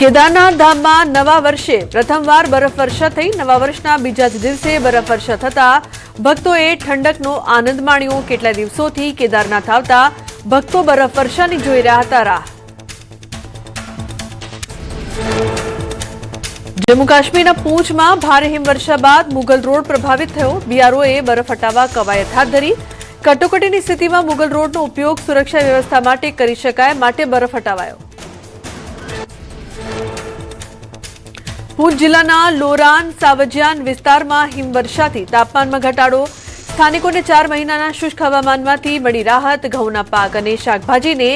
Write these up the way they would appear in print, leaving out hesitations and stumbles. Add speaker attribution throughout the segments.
Speaker 1: કેદારનાથ ધામમાં નવા વર્ષે પ્રથમવાર બરફવર્ષા થઈ। નવા વર્ષના બીજા જ દિવસે બરફવર્ષા થતા ભક્તોએ ઠંડકનો આનંદ માણ્યો। કેટલા દિવસોથી કેદારનાથ આવતા ભક્તો બરફવર્ષાની જોઈ રહ્યા હતા રાહ। જમ્મુ કાશ્મીરના પૂંછમાં ભારે હિમવર્ષા બાદ મુગલ રોડ પ્રભાવિત થયો। બીઆરઓએ બરફ હટાવવા કવાયત હાથ ધરી। કટોકટીની સ્થિતિમાં મુગલ રોડનો ઉપયોગ સુરક્ષા વ્યવસ્થા માટે કરી શકાય, માટે બરફ હટાવાયો। પૂંછ જિલ્લાના લોરાન સાવજિયાન વિસ્તારમાં હિમવર્ષાથી તાપમાનમાં ઘટાડો। સ્થાનિકોને 4 મહિનાના શુષ્ક હવામાનમાંથી મળી રાહત। ઘઉંના પાક અને શાકભાજીને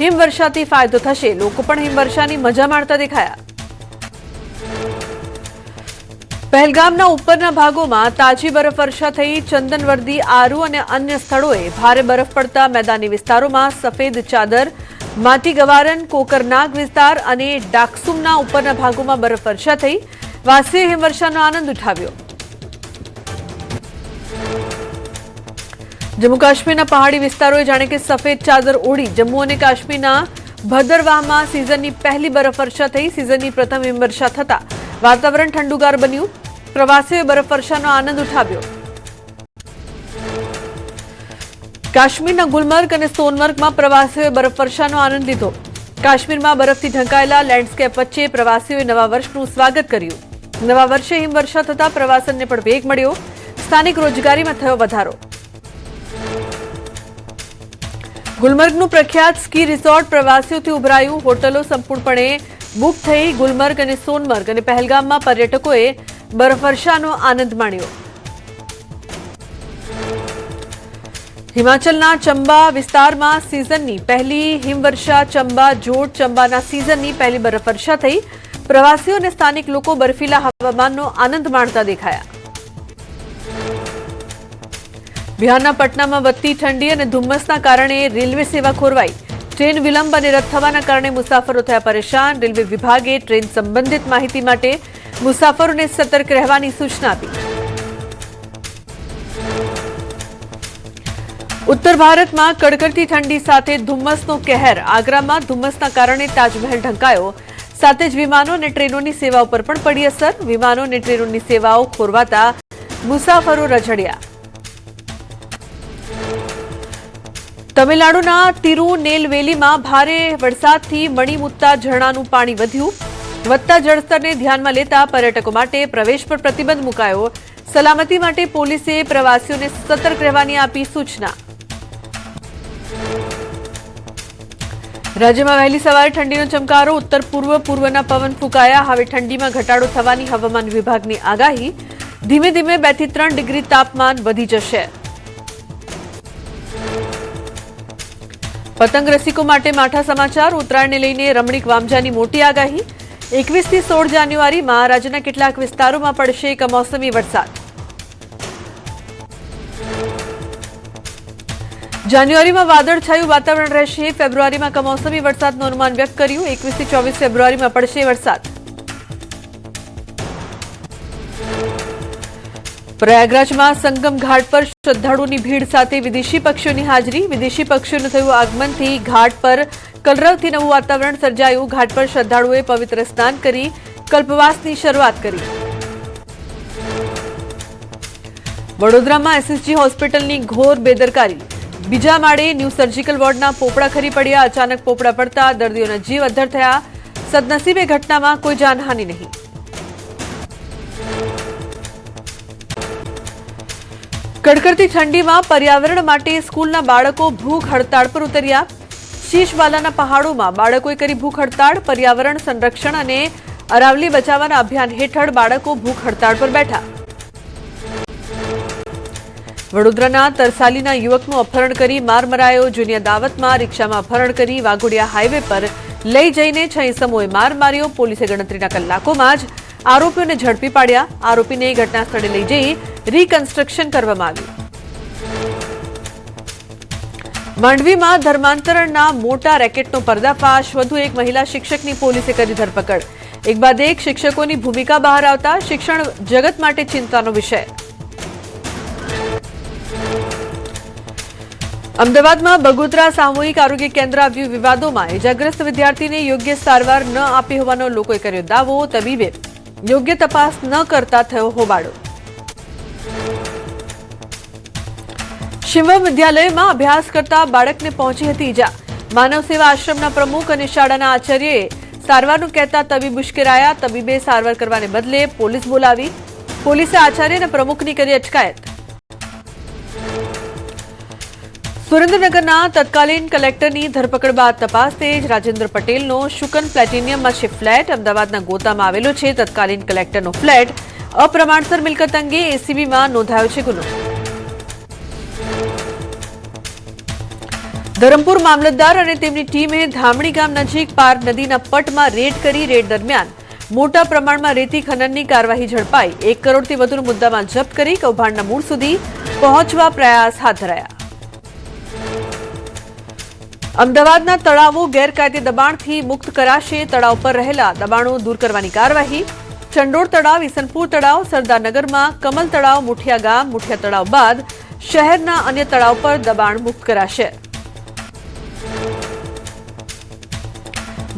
Speaker 1: હિમવર્ષાથી ફાયદો થશે। લોકો પણ હિમવર્ષાની મજા માણતા દેખાયા। પહેલગામના ઉપરના ભાગોમાં તાજી બરફવર્ષા થઈ। ચંદનવર્દી, આરુ અને અન્ય સ્થળોએ ભારે બરફ પડતા મેદાની વિસ્તારોમાં સફેદ ચાદર, માટી ગવારન, કોકરનાગ વિસ્તાર અને ડાકસુમના ઉપરના ભાગોમાં બરફવર્ષા થઈ। વાસીઓએ હિમવર્ષાનો આનંદ ઉઠાવ્યો। જમ્મુ કાશ્મીરના પહાડી વિસ્તારોએ જાણે કે સફેદ ચાદર ઓઢી। જમ્મુ અને કાશ્મીરના ભદરવાહમાં સિઝનની પહેલી બરફવર્ષા થઈ। સિઝનની પ્રથમ હિમવર્ષા થતા વાતાવરણ ઠંડુગાર બન્યું। પ્રવાસીઓએ બરફવર્ષાનો આનંદ ઉઠાવ્યો। કાશ્મીરના ગુલમર્ગ અને સોનમર્ગમાં પ્રવાસીઓએ બરફવર્ષાનો આનંદ લીધો। કાશ્મીરમાં બરફથી ઢંકાયેલા લેન્ડસ્કેપ વચ્ચે પ્રવાસીઓએ નવા વર્ષનું સ્વાગત કર્યું। નવા વર્ષે હિમવર્ષા થતા પ્રવાસનને પણ વેગ મળ્યો। સ્થાનિક રોજગારીમાં થયો વધારો। ગુલમર્ગનું પ્રખ્યાત સ્કી રિસોર્ટ પ્રવાસીઓથી ઉભરાયું। હોટલો સંપૂર્ણપણે બુક થઈ। ગુલમર્ગ અને સોનમર્ગ અને પહેલગામમાં પર્યટકોએ બરફવર્ષાનો આનંદ માણ્યો। હિમાચલના ચંબા વિસ્તારમાં સિઝનની પહેલી હિમવર્ષા। ચંબા જોડ ચંબાના સિઝનની પહેલી બરફવર્ષા થઈ। પ્રવાસીઓ અને સ્થાનિક લોકો બર્ફીલા હવામાનનો આનંદ માણતા દેખાયા। બિહારના પટનામાં વધતી ठंडी અને ધુમ્મસના કારણે રેલવે સેવા ખોરવાઈ। ટ્રેન વિલંબ અને રદ થવાના કારણે મુસાફરો થયા પરેશાન। રેલવે વિભાગે ટ્રેન સંબંધિત માહિતી માટે મુસાફરોને સતર્ક રહેવાની સૂચના આપી। ઉત્તર ભારતમાં કડકડતી ઠંડી સાથે ધુમ્મસનો કહેર। આગ્રામાં ધુમ્મસના કારણે તાજમહેલ ઢંકાયો। સાથે જ વિમાનો અને ટ્રેનોની સેવાઓ પર પણ પડી અસર। વિમાનો અને ટ્રેનોની સેવાઓ ખોરવાતા મુસાફરો રઝળ્યા। તમિલનાડુના તિરુનેલવેલીમાં ભારે વરસાદથી મણિમુત્તા ઝરણાનું પાણી વધ્યું। વધતા જળસ્તરને ધ્યાનમાં લેતા પર્યટકો માટે પ્રવેશ પર પ્રતિબંધ મુકાયો। સલામતી માટે પોલીસે પ્રવાસીઓને સતર્ક રહેવાની આપી સૂચના। રાજ્યમાં વહેલી સવારે ઠંડીનો ચમકારો। ઉત્તર પૂર્વના પવન ફૂંકાયા। હવે ઠંડીમાં ઘટાડો થવાની હવામાન વિભાગની આગાહી। ધીમે ધીમે 2 થી 3 ડિગ્રી તાપમાન વધી જશે। પતંગ રસિકો માટે માઠા સમાચાર। ઉત્તરાયણને લઈને રમણીક વામજાની મોટી આગાહી। 21 થી 16 જાન્યુઆરીમાં રાજ્યના કેટલાક વિસ્તારોમાં પડશે કમોસમી વરસાદ। જાન્યુઆરીમાં વાદળછાયું વાતાવરણ રહેશે। ફેબ્રુઆરીમાં કમોસમી વરસાદનું અનુમાન વ્યક્ત કર્યું। 21 થી 24 ફેબ્રુઆરીમાં પડશે વરસાદ। પ્રયાગરાજમાં સંગમ ઘાટ પર શ્રદ્ધાળુઓની ભીડ સાથે વિદેશી પક્ષીઓની હાજરી। વિદેશી પક્ષીઓનું થયું આગમનથી ઘાટ પર કલરવથી નવું વાતાવરણ સર્જાયું। ઘાટ પર શ્રદ્ધાળુઓએ પવિત્ર સ્નાન કરી કલ્પવાસની શરૂઆત કરી। વડોદરામાં એસએસજી હોસ્પિટલની ઘોર બેદરકારી। બીજા માળે ન્યૂ સર્જિકલ વોર્ડના પોપડા ખરી પડ્યા। અચાનક પોપડા પડતા દર્દીઓના જીવ અદ્ધર થયા। સદનસીબે ઘટનામાં કોઈ જાનહાનિ નહીં। કડકડતી ઠંડીમાં પર્યાવરણ માટે સ્કૂલના બાળકો ભૂખ હડતાળ પર ઉતર્યા। શીશવાલાના પહાડોમાં બાળકોએ કરી ભૂખ હડતાળ। પર્યાવરણ સંરક્ષણ અને અરાવલી બચાવવાના અભિયાન હેઠળ બાળકો ભૂખ હડતાળ પર બેઠા। વડોદરાના તરસાલીના યુવકનું અપહરણ કરી માર મરાયો। જુનિયા દાવતમાં રિક્ષામાં અપહરણ કરી વાઘોડિયા હાઈવે પર લઈ જઈને 6 ઇસમોએ માર માર્યો। પોલીસે ગણતરીના કલાકોમાં જ આરોપીઓને ઝડપી પાડ્યા। આરોપીને ઘટના સ્થળે લઈ જઈ રીકન્સ્ટ્રક્શન કરવામાં આવ્યું। માંડવીમાં ધર્માંતરણના મોટા રેકેટનો પર્દાફાશ। વધુ એક મહિલા શિક્ષકની પોલીસે કરી ધરપકડ। એક બાદ એક શિક્ષકોની ભૂમિકા બહાર આવતા શિક્ષણ જગત માટે ચિંતાનો વિષય। અમદાવાદમાં બગોદરા સામૂહિક આરોગ્ય કેન્દ્ર આવ્યું વિવાદોમાં. ઇજાગ્રસ્ત વિદ્યાર્થીને યોગ્ય સારવાર ન આપી હોવાનો લોકોએ કર્યો દાવો. તબીબે યોગ્ય તપાસ ન કરતા થયો હોબાળો. શિવમ વિદ્યાલયમાં અભ્યાસ કરતા બાળકને પહોંચી હતી ઈજા. માનવ સેવા આશ્રમના પ્રમુખ અને શાળાના આચાર્યએ સારવારનું કહેતા તબીબ ઉશ્કેરાયા. તબીબે સારવાર કરવાને બદલે પોલીસ બોલાવી. પોલીસે આચાર્ય અને પ્રમુખની કરી અટકાયત. સુરેન્દ્રનગરના તત્કાલીન કલેક્ટરની ધરપકડ બાદ તપાસ તેજ. રાજેન્દ્ર પટેલનો શુકન પ્લેટિનિયમમાં છે ફ્લેટ. અમદાવાદના ગોતામાં આવેલો છે તત્કાલીન કલેક્ટરનો ફ્લેટ. અપ્રમાણસર મિલકત અંગે એસીબીમાં નોંધાયો છે ગુનો. ધરમપુર મામલતદાર અને તેમની ટીમે ધામણી ગામ નજીક પાર નદીના પટમાં રેડ કરી. રેડ દરમિયાન મોટા પ્રમાણમાં રેતી ખનનની કાર્યવાહી ઝડપાઈ. 1 કરોડથી વધુનો મુદ્દામાં જપ્ત કરી કૌભાંડના મૂળ સુધી પહોંચવા પ્રયાસ હાથ ધરાયા. અમદાવાદના તળાવો ગેરકાયદે દબાણથી મુક્ત કરાશે. તળાવ પર રહેલા દબાણો દૂર કરવાની કાર્યવાહી. ચંડોળ તળાવ, ઈસનપુર તળાવ, સરદારનગરમાં કમલ તળાવ, મુઠિયા ગામ, મુઠિયા તળાવ બાદ શહેરના અન્ય તળાવ પર દબાણ મુક્ત કરાશે.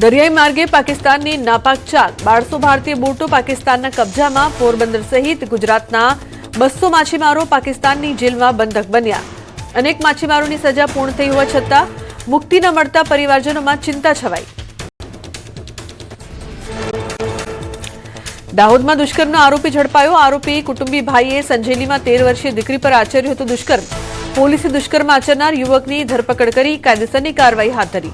Speaker 1: દરિયાઈ માર્ગે પાકિસ્તાનની નાપાક ચાલ. 1200 ભારતીય બોટો પાકિસ્તાનના કબજામાં. પોરબંદર સહિત ગુજરાતના 200 માછીમારો પાકિસ્તાનની જેલમાં બંધક બન્યા. અનેક માછીમારોની સજા પૂર્ણ થઈ હોવા છતાં મુક્તિ ન મળતા પરિવારજનોમાં ચિંતા છવાઈ. દાહોદમાં દુષ્કર્મનો આરોપી ઝડપાયો. આરોપી કુટુંબી ભાઈએ સંજેલીમાં 13 વર્ષીય દીકરી પર આચર્યું હતું દુષ્કર્મ. પોલીસે દુષ્કર્મ આચરનાર યુવકની ધરપકડ કરી કાયદેસરની કાર્યવાહી હાથ ધરી.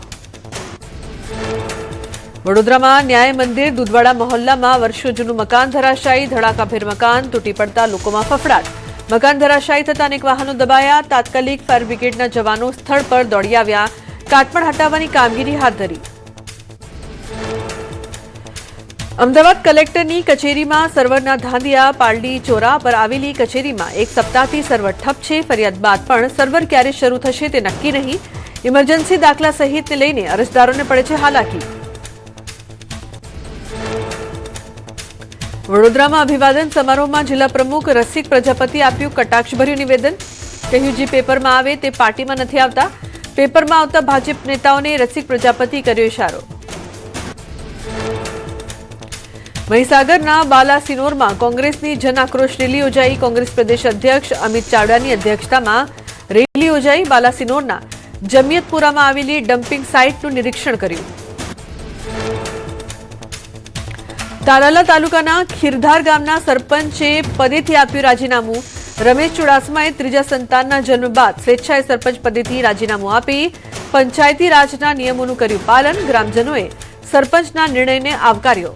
Speaker 1: વડોદરામાં ન્યાય મંદિર દુધવાડા મહોલ્લામાં વર્ષો જૂનું મકાન ધરાશાયી. ધડાકાભેર મકાન તૂટી પડતા લોકોમાં ફફડાટ. મકાન ધરાશાયી થતા અનેક વાહનો દબાયા. તાત્કાલિક ફાયર બ્રિગેડના જવાનો સ્થળ પર દોડી આવ્યા. કાટમાળ હટાવવાની કામગીરી હાથ ધરી. અમદાવાદ કલેક્ટરની કચેરીમાં સર્વરના ધાંધિયા. પાલડી ચોરા પર આવેલી કચેરીમાં 1 સપ્તાહથી સર્વર ઠપ છે. ફરિયાદ બાદ પણ સર્વર ક્યારે શરૂ થશે તે નક્કી નહીં. ઇમરજન્સી દાખલા સહિતને લઈને અરજદારોને પડે છે હાલાકી. વડોદરામાં અભિવાદન સમારોહમાં જિલ્લા પ્રમુખ રસિક પ્રજાપતિ આપ્યું કટાક્ષભર્યું નિવેદન. કહ્યું જે પેપરમાં આવે તે પાર્ટીમાં નથી આવતા. પેપરમાં આવતા ભાજપ નેતાઓને રસિક પ્રજાપતિ કર્યો ઇશારો. મહીસાગરના બાલાસિનોરમાં કોંગ્રેસની જન આક્રોશ રેલી યોજાઈ. કોંગ્રેસ પ્રદેશ અધ્યક્ષ અમિત ચાવડાની અધ્યક્ષતામાં રેલી યોજાઈ. બાલાસિનોરના જમિયતપુરામાં આવેલી ડમ્પિંગ સાઇટનું નિરીક્ષણ કર્યું. તાલાલા તાલુકાના ખીરધાર ગામના સરપંચે પદેથી આપ્યું રાજીનામું. રમેશ ચુડાસમાએ ત્રીજા સંતાનના જન્મ બાદ સ્વેચ્છાએ સરપંચ પદેથી રાજીનામું આપી પંચાયતી રાજના નિયમોનું કર્યું પાલન. ગ્રામજનોએ સરપંચના નિર્ણયને આવકાર્યો.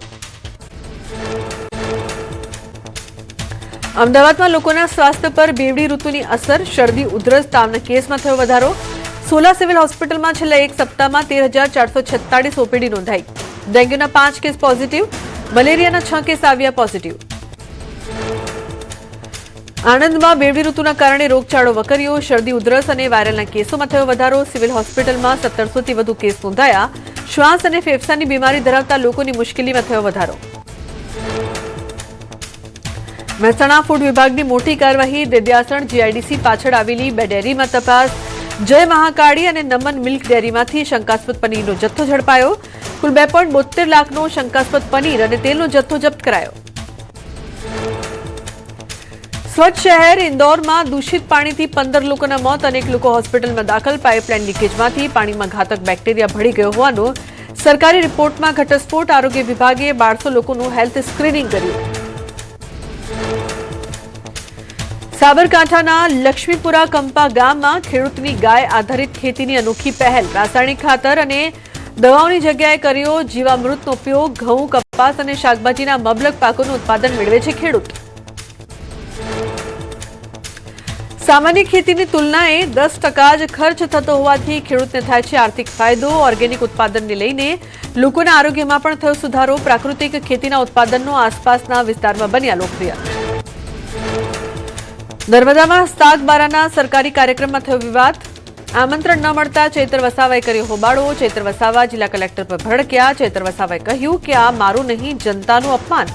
Speaker 1: અમદાવાદમાં લોકોના સ્વાસ્થ્ય પર બેવડી ઋતુની અસર. શરદી, ઉધરસ, તાવના કેસમાં થયો વધારો. સોલા સિવિલ હોસ્પિટલમાં છેલ્લા 1 સપ્તાહમાં 13,446 ઓપીડી નોંધાઈ. ડેન્ગ્યુના 5 કેસ પોઝિટિવ. મલેરિયાના 6 કેસ આવ્યા પોઝિટિવ. આણંદમાં બેવડી ઋતુના કારણે રોગચાળો વકર્યો. શરદી, ઉધરસ અને વાયરલના કેસોમાં થયો વધારો. સિવિલ હોસ્પિટલમાં 1700થી વધુ કેસ નોંધાયા. શ્વાસ અને ફેફસાની બીમારી ધરાવતા લોકોની મુશ્કેલીમાં થયો વધારો. મહેસાણા ફૂડ વિભાગની મોટી કાર્યવાહી. દેદ્યાસણ જીઆઈડીસી પાછળ આવેલી 2 ડેરીમાં તપાસ. જય મહાકાળી અને નમન મિલ્ક ડેરીમાંથી શંકાસ્પદ પનીરનો જથ્થો ઝડપાયો. કુલ 2.72 લાખનો શંકાસ્પદ પનીર અને તેલનો જથ્થો જપ્ત કરાયો. સ્વચ્છ શહેર ઇન્દોરમાં દૂષિત પાણીથી 15 લોકોના મોત. અનેક લોકો હોસ્પિટલમાં દાખલ. પાઇપલાઇન લીકેજમાંથી પાણીમાં ઘાતક બેક્ટેરિયા ભળી ગયો હોવાનો સરકારી રિપોર્ટમાં ઘટસ્ફોટ. આરોગ્ય વિભાગે 1200 લોકોનું હેલ્થ સ્ક્રીનિંગ કર્યું. સાબરકાંઠાના લક્ષ્મીપુરા કંપા ગામમાં ખેડૂતની ગાય આધારિત ખેતીની અનોખી પહેલ. રાસાયણિક ખાતર અને દવાઓની જગ્યાએ કર્યો જીવામૃતનો ઉપયોગ. ઘઉં, કપાસ અને શાકભાજીના મબલક પાકોનું ઉત્પાદન મેળવે છે ખેડૂત. સામાન્ય ખેતીની તુલનાએ 10% જ ખર્ચ થતો હોવાથી ખેડૂતને થાય છે આર્થિક ફાયદો. ઓર્ગેનિક ઉત્પાદનને લઈને લોકોના આરોગ્યમાં પણ થયો સુધારો. પ્રાકૃતિક ખેતીના ઉત્પાદનો આસપાસના વિસ્તારમાં બન્યા લોકપ્રિય. નર્મદામાં સાગબારાના સરકારી કાર્યક્રમમાં થયો વિવાદ. આમંત્રણ ન મળતા ચૈત્ર વસાવાએ કર્યો હોબાળો. ચૈત્ર વસાવા જિલ્લા કલેક્ટર પર ભડક્યા. ચૈત્ર વસાવાએ કહ્યું કે આ મારું નહીં, જનતાનું અપમાન.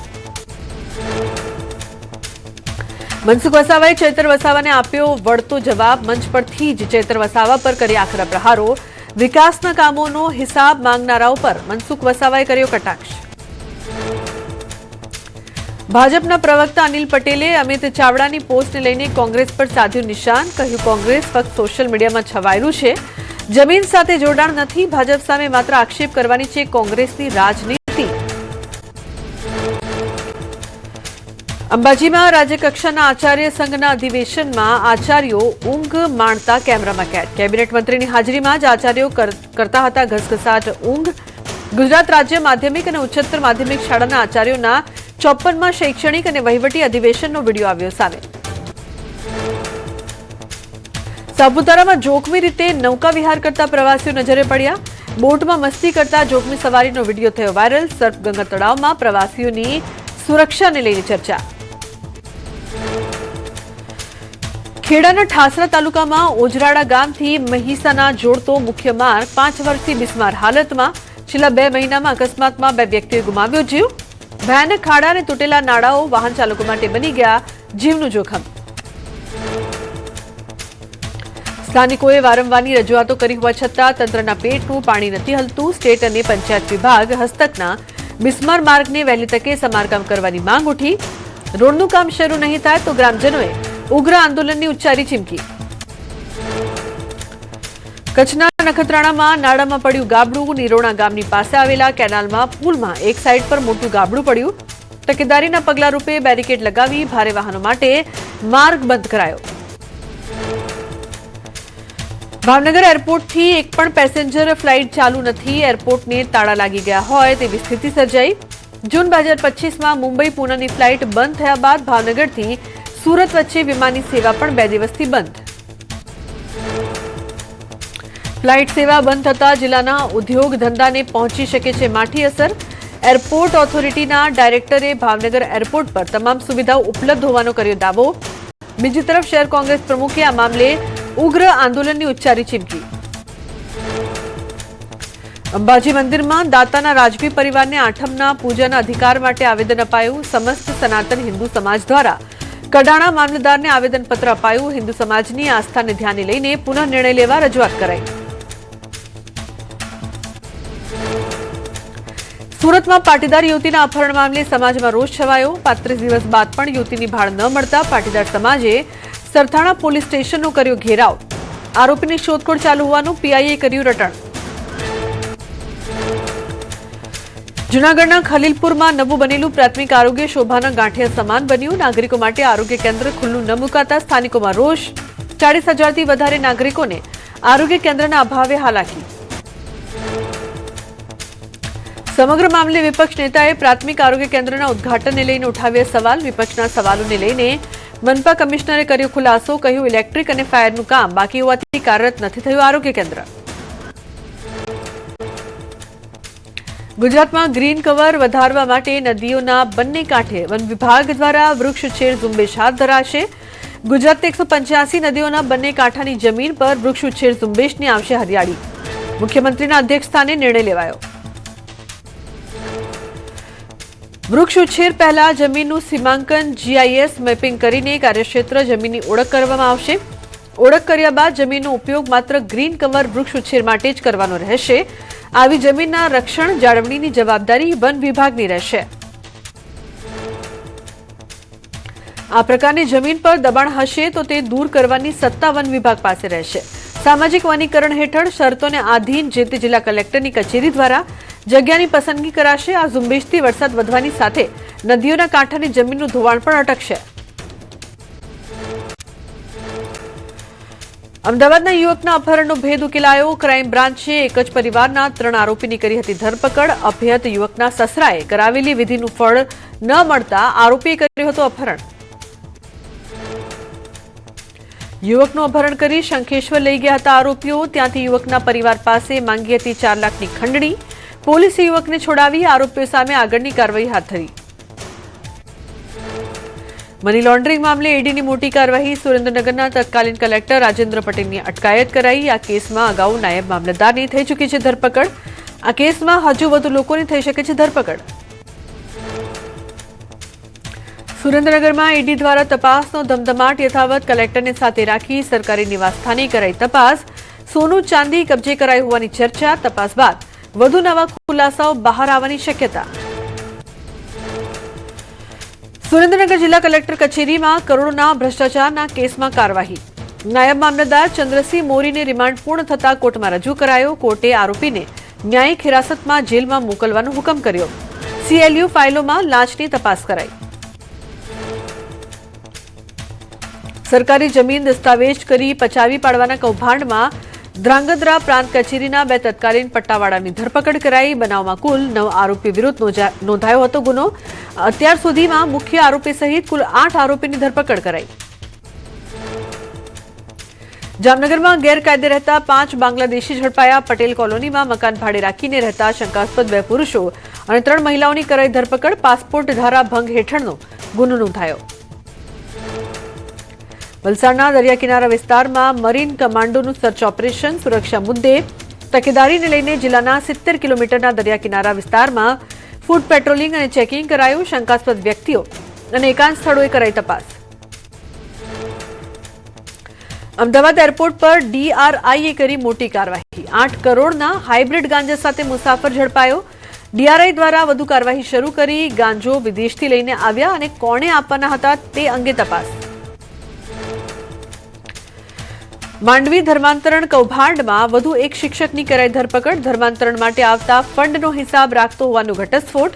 Speaker 1: મનસુખ વસાવાએ ચૈતર વસાવાને આપ્યો વળતો જવાબ. મંચ પરથી જ ચૈતર વસાવા પર કર્યા આકરા પ્રહારો. વિકાસના કામોનો હિસાબ માંગનારાઓ પર મનસુખ વસાવાએ કર્યો કટાક્ષ. ભાજપના પ્રવક્તા અનિલ પટેલે અમિત ચાવડાની પોસ્ટને લઈને કોંગ્રેસ પર સાધ્યું નિશાન. કહ્યું, કોંગ્રેસ ફક્ત સોશિયલ મીડિયામાં છવાયેલું છે, જમીન સાથે જોડાણ નથી. ભાજપ સામે માત્ર આક્ષેપ કરવાની છે કોંગ્રેસની રાજનીતિ. અંબાજીમાં રાજ્યકક્ષાના આચાર્ય સંઘના અધિવેશનમાં આચાર્યો ઊંઘ માણતા કેમેરામાં કેદ. કેબિનેટ મંત્રીની હાજરીમાં જ આચાર્યો કરતા હતા ઘસઘસાટ ઊંઘ. ગુજરાત રાજ્ય માધ્યમિક અને ઉચ્ચતર માધ્યમિક શાળાના આચાર્યોના 54માં શૈક્ષણિક અને વહીવટી અધિવેશનનો વિડીયો આવ્યો સામે. સાપુતારામાં જોખમી રીતે નૌકા વિહાર કરતા પ્રવાસીઓ નજરે પડ્યા. બોટમાં મસ્તી કરતા જોખમી સવારીનો વિડીયો થયો વાયરલ. સર્પગંગા તળાવમાં પ્રવાસીઓની સુરક્ષાને લઈને ચર્ચા. ખેડાના ઠાસરા તાલુકામાં ઓજરાડા ગામથી મહીસાના જોડતો મુખ્ય માર્ગ 5 વર્ષથી બિસ્માર હાલતમાં. છેલ્લા 2 મહિનામાં અકસ્માતમાં 2 વ્યક્તિઓએ ગુમાવ્યો જીવ. ભયાનક ખાડા અને તૂટેલા નાળાઓ વાહન ચાલકો માટે બની ગયા જીવનું જોખમ. સ્થાનિકોએ વારંવારની રજૂઆતો કરી હોવા છતાં તંત્રના પેટનું પાણી નથી હલતું. સ્ટેટ અને પંચાયત વિભાગ હસ્તકના બિસ્માર માર્ગને વહેલી તકે સમારકામ કરવાની માંગ ઉઠી. રોડનું કામ શરૂ નહીં થાય તો ગ્રામજનોએ ઉગ્ર આંદોલનની ઉચ્ચારી ચીમકી. કચ્છના નખત્રાણામાં નાળામાં પડ્યું ગાબડું. નિરોણા ગામની પાસે આવેલા કેનાલમાં પુલમાં એક સાઈડ પર મોટું ગાબડું પડ્યું. તકેદારીના પગલા રૂપે બેરિકેડ લગાવી ભારે વાહનો માટે માર્ગ બંધ કરાયો. ભાવનગર એરપોર્ટથી એક પણ પેસેન્જર ફ્લાઇટ ચાલુ નથી. એરપોર્ટને તાળા લાગી ગયા હોય તેવી સ્થિતિ સર્જાઈ. જૂન 2025માં મુંબઈ પુણેની ફ્લાઇટ બંધ થયા બાદ ભાવનગરથી સુરત વચ્ચે વિમાની સેવા પણ 2 દિવસથી બંધ. ફ્લાઇટ સેવા બંધ થતા જિલ્લાના ઉદ્યોગ ધંધાને પહોંચી શકે છે માઠી અસર. એરપોર્ટ ઓથોરિટીના ડાયરેક્ટરે ભાવનગર એરપોર્ટ પર તમામ સુવિધાઓ ઉપલબ્ધ હોવાનો કર્યો દાવો. બીજી તરફ શહેર કોંગ્રેસ પ્રમુખે આ મામલે ઉગ્ર આંદોલનની ઉચ્ચારી ચીમકી. અંબાજી મંદિરમાં દાતાના રાજવી પરિવારને આઠમના પૂજાના અધિકાર માટે આવેદન અપાયું. સમસ્ત સનાતન હિન્દુ સમાજ દ્વારા કડાણા મામલતદારને આવેદનપત્ર અપાયું. હિન્દુ સમાજની આસ્થાને ધ્યાને લઈને પુનઃ નિર્ણય લેવા રજૂઆત કરાઈ. સુરતમાં પાટીદાર યુવતીના અપહરણ મામલે સમાજમાં રોષ છવાયો. 35 દિવસ બાદ પણ યુવતીની ભાળ ન મળતા પાટીદાર સમાજે સરથાણા પોલીસ સ્ટેશનનો કર્યો ઘેરાવ. આરોપીની શોધખોળ ચાલુ હોવાનું પીઆઈએ કર્યું રટણ. જૂનાગઢના ખલીલપુરમાં નવું બનેલું પ્રાથમિક આરોગ્ય શોભાના ગાંઠિયા સમાન બન્યું. નાગરિકો માટે આરોગ્ય કેન્દ્ર ખુલ્લું ન મુકાતા સ્થાનિકોમાં રોષ. 40,000થી વધારે નાગરિકોને આરોગ્ય કેન્દ્રના અભાવે હાલાકી. સમગ્ર મામલે વિપક્ષ નેતાએ પ્રાથમિક આરોગ્ય કેન્દ્રના ઉદ્ઘાટનને લઈને ઉઠાવ્યા સવાલ. વિપક્ષના સવાલોને લઈને મનપા કમિશનરે કર્યો ખુલાસો. કહ્યું, ઇલેક્ટ્રિક અને ફાયરનું કામ બાકી હોવાથી કાર્યરત નથી થયું આરોગ્ય કેન્દ્ર. ગુજરાતમાં ગ્રીન કવર વધારવા માટે નદીઓના બંને કાંઠે વન વિભાગ દ્વારા વૃક્ષોછેર ઝુંબેશ હાથ ધરાશે. ગુજરાતની 185 નદીઓના બંને કાંઠાની જમીન પર વૃક્ષોછેર ઝુંબેશની આવશે હરિયાળી. મુખ્યમંત્રીના અધ્યક્ષસ્થાને નિર્ણય લેવાયો. વૃક્ષોછેર પહેલા જમીનનું સીમાંકન GIS મેપિંગ કરીને કાર્યક્ષેત્ર જમીનની ઓળખ કરવામાં આવશે. ઓળખ કર્યા બાદ જમીનનો ઉપયોગ માત્ર ગ્રીન કવર વૃક્ષોછેર માટે જ કરવાનો રહેશે. આવી જમીનના રક્ષણ જાળવણીની જવાબદારી વન વિભાગની રહેશે. આ પ્રકારની જમીન પર દબાણ હશે તો તે દૂર કરવાની સત્તા વન વિભાગ પાસે રહેશે. સામાજિક વનીકરણ હેઠળ શરતોને આધીન જે તે જિલ્લા કલેક્ટરની કચેરી દ્વારા જગ્યાની પસંદગી કરાશે. આ ઝુંબેશથી વરસાદ વધવાની સાથે નદીઓના કાંઠાની જમીનનું ધોવાણ પણ અટકશે. અમદાવાદના યુવકના અપહરણનો ભેદ ઉકેલાયો. ક્રાઇમ બ્રાન્ચે એક જ પરિવારના 3 આરોપીની કરી હતી ધરપકડ. અભ્યત યુવકના સસરાએ કરાવેલી વિધિનું ફળ ન મળતા આરોપીએ કર્યું હતું અપહરણ. યુવકનું અપહરણ કરી શંખેશ્વર લઈ ગયા હતા આરોપીઓ. ત્યાંથી યુવકના પરિવાર પાસે માંગી હતી 4 લાખની ખંડણી. પોલીસે યુવકને છોડાવી આરોપીઓ સામે આગળની કાર્યવાહી હાથ ધરી. મની લોન્ડરિંગ મામલે ઈડીની મોટી કાર્યવાહી. સુરેન્દ્રનગરના તત્કાલીન કલેક્ટર રાજેન્દ્ર પટેલની અટકાયત કરાઈ. આ કેસમાં અગાઉ નાયબ મામલતદારની થઈ ચૂકી છે ધરપકડ. આ કેસમાં હજુ વધુ લોકોની થઈ શકે છે ધરપકડ. સુરેન્દ્રનગરમાં ઈડી દ્વારા તપાસનો ધમધમાટ યથાવત, કલેક્ટરને સાથે રાખી સરકારી નિવાસસ્થાને કરાઈ તપાસ. સોનું ચાંદી કબજે કરાઈ હોવાની ચર્ચા. તપાસ બાદ વધુ નવા ખુલાસાઓ બહાર આવવાની શક્યતા. સુરેન્દ્રનગર જિલ્લા કલેક્ટર કચેરીમાં કરોડોના ભ્રષ્ટાચારના કેસમાં કાર્યવાહી. નાયબ મામલતદાર ચંદ્રસિંહ મોરીને રિમાન્ડ પૂર્ણ થતા કોર્ટમાં રજૂ કરાયો. કોર્ટે આરોપીને ન્યાયિક હિરાસતમાં જેલમાં મોકલવાનો હુકમ કર્યો. CLU ફાઇલોમાં લાંચની તપાસ કરાઈ. સરકારી જમીન દસ્તાવેજ કરી પચાવી પાડવાના કૌભાંડમાં ધ્રાંગધ્રા પ્રાંત કચેરીના 2 તત્કાલીન પટ્ટાવાળાની ધરપકડ કરાઈ. બનાવમાં કુલ 9 આરોપી વિરુદ્ધ નોંધાયો હતો ગુનો. અત્યાર સુધીમાં મુખ્ય આરોપી સહિત કુલ 8 આરોપીની ધરપકડ કરાઈ. જામનગરમાં ગેરકાયદે રહેતા 5 બાંગ્લાદેશી ઝડપાયા. પટેલ કોલોનીમાં મકાન ભાડે રાખીને રહેતા શંકાસ્પદ 2 પુરુષો અને 3 મહિલાઓની કરાઈ ધરપકડ. પાસપોર્ટ ધારા ભંગ હેઠળનો ગુનો નોંધાયો. વલસાડના દરિયા કિનારા વિસ્તારમાં મરીન કમાન્ડોનું સર્ચ ઓપરેશન. સુરક્ષા મુદ્દે તકેદારીને લઈને જિલ્લાના 70 કિલોમીટરના દરિયા કિનારા વિસ્તારમાં ફૂડ પેટ્રોલિંગ અને ચેકિંગ કરાયું. શંકાસ્પદ વ્યક્તિઓ અને એકાંત સ્થળોએ કરાઈ તપાસ. અમદાવાદ એરપોર્ટ પર DRIએ કરી મોટી કાર્યવાહી. 8 કરોડના હાઇબ્રિડ ગાંજા સાથે મુસાફર ઝડપાયો. DRI દ્વારા વધુ કાર્યવાહી શરૂ કરી. ગાંજો વિદેશથી લઈને આવ્યા અને કોણે આપવાના હતા તે અંગે તપાસ. માંડવી ધર્માંતરણ કૌભાંડમાં વધુ એક શિક્ષકની કરાઈ ધરપકડ. ધર્માંતરણ માટે આવતા ફંડનો હિસાબ રાખતો હોવાનો ઘટસ્ફોટ.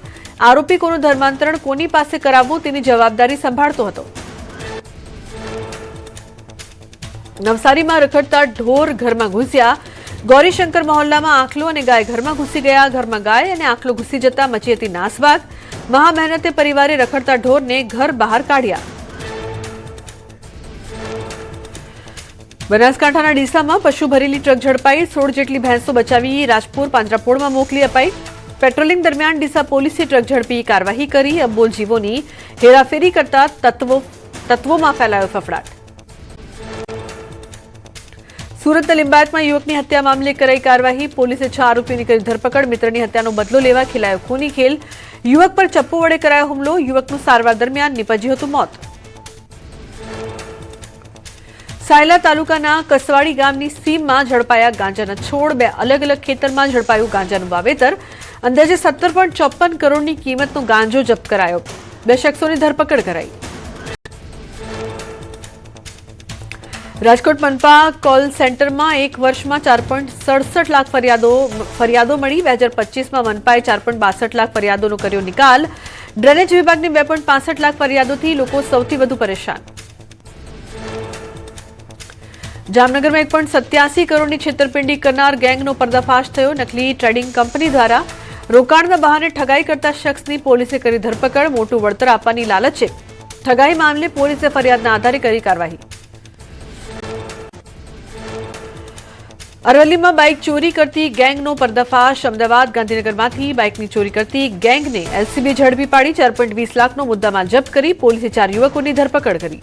Speaker 1: આરોપી કોનું ધર્માંતરણ કોની પાસે કરાવવું તેની જવાબદારી સંભાળતો હતો. નવસારીમાં રખડતા ઢોર ઘરમાં ઘૂસ્યા. ગૌરીશંકર મહોલ્લામાં આખલો અને ગાય ઘરમાં ઘૂસી ગયા. ઘરમાં ગાય અને આખલો ઘૂસી જતા મચી હતી નાસભાગ. મહા મહેનતે પરિવારે રખડતા ઢોરને ઘર બહાર કાઢ્યા. બનાસકાંઠાના ડીસામાં પશુ ભરેલી ટ્રક ઝડપાઈ. 16 જેટલી ભેંસો બચાવી રાજપુર પાંજરાપોળમાં મોકલી અપાઈ. પેટ્રોલિંગ દરમિયાન ડીસા પોલીસે ટ્રક ઝડપી કાર્યવાહી કરી. અબોલ જીવોની હેરાફેરી કરતા તત્વોમાં ફેલાયો ફફડાટ. સુરતના લિંબાયતમાં યુવકની હત્યા મામલે કરાઈ કાર્યવાહી. પોલીસે 6 આરોપીઓની કરી ધરપકડ. મિત્રની હત્યાનો બદલો લેવા ખેલાયો ખૂની ખેલ. યુવક પર ચપ્પુ વડે કરાયો હુમલો. યુવકનું સારવાર દરમિયાન નીપજ્યું હતું મોત. સાયલા તાલુકાના કસવાડી ગામની સીમમાં ઝડપાયા ગાંજાના છોડ. 2 અલગ અલગ ખેતરમાં ઝડપાયું ગાંજાનું વાવેતર. અંદાજે 17.54 કરોડની કિંમતનો ગાંજો જપ્ત કરાયો. 2 શખ્સોની ધરપકડ કરાઈ. રાજકોટ મનપા કોલ સેન્ટરમાં 1 વર્ષમાં 4.67 લાખ ફરિયાદો મળી. 2025માં મનપાએ 4.62 લાખ ફરિયાદોનો કર્યો નિકાલ. ડ્રેનેજ વિભાગની 2.65 લાખ ફરિયાદોથી લોકો સૌથી વધુ પરેશાન. જામનગરમાં 1.87 કરોડની છેતરપિંડી કરનાર ગેંગનો પર્દાફાશ થયો. નકલી ટ્રેડિંગ કંપની દ્વારા રોકાણના બહાને ઠગાઈ કરતા શખ્સની પોલીસે કરી ધરપકડ. મોટું વળતર આપવાની લાલચે ઠગાઈ મામલે પોલીસે ફરિયાદના આધારે કરી કાર્યવાહી. અરવલ્લીમાં બાઇક ચોરી કરતી ગેંગનો પર્દાફાશ. અમદાવાદ ગાંધીનગરમાંથી બાઇકની ચોરી કરતી ગેંગને LCBએ ઝડપી પાડી. 4.20 લાખનો મુદ્દામાલ જપ્ત કરી. પોલીસે 4 યુવકોની ધરપકડ કરી.